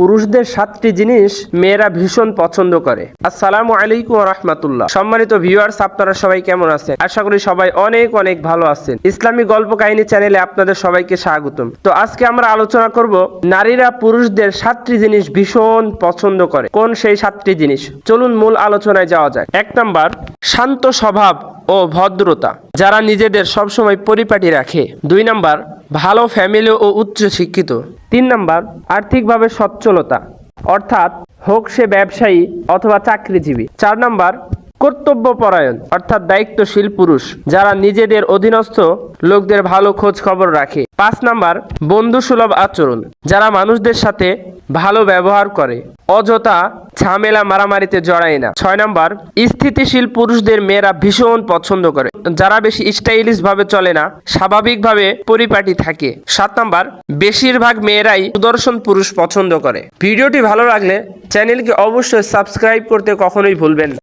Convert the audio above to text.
পুরুষদের 7টি জিনিস মেয়েরা ভীষণ পছন্দ করে। আসসালামু আলাইকুম ওয়া রাহমাতুল্লাহ। সম্মানিত ভিউয়ার্স, আপনারা সবাই কেমন আছেন? আশা করি সবাই অনেক অনেক ভালো আছেন। ইসলামী গল্প কাহিনী চ্যানেলে আপনাদের সবাইকে স্বাগতম। তো আজকে আমরা আলোচনা করব নারীরা পুরুষদের 7টি জিনিস ভীষণ পছন্দ করে। কোন সেই 7টি জিনিস? চলুন মূল আলোচনায় যাওয়া যাক। 1 নাম্বার, শান্ত স্বভাব ও ভদ্রতা, যারা নিজেদের সবসময় পরিপাটি রাখে। 2 নাম্বার, ভালো ফ্যামিলি ও উচ্চ শিক্ষিত। 3 নাম্বার, আর্থিকভাবে সচ্ছলতা, অর্থাৎ হোক সে ব্যবসায়ী অথবা চাকরিজীবী। 4 নাম্বার, কর্তব্যপরায়ণ, অর্থাৎ দায়িত্বশীল পুরুষ, যারা নিজেদের অধীনস্থ লোকদের ভালো খোঁজ খবর রাখে। 5 নাম্বার, বন্ধুসুলভ আচরণ, যারা মানুষদের সাথে ভালো ব্যবহার করে, অযথা ঝামেলা মারামারিতে জড়ায় না। 6 নাম্বার, স্থিতিশীল পুরুষদের মেয়েরা ভীষণ পছন্দ করে, যারা বেশি স্টাইলিশ ভাবে চলে না, স্বাভাবিকভাবে পরিপাটি থাকে। 7 নাম্বার, বেশিরভাগ মেয়েরাই সুদর্শন পুরুষ পছন্দ করে। ভিডিওটি ভালো লাগলে চ্যানেলকে অবশ্যই সাবস্ক্রাইব করতে কখনোই ভুলবেন না।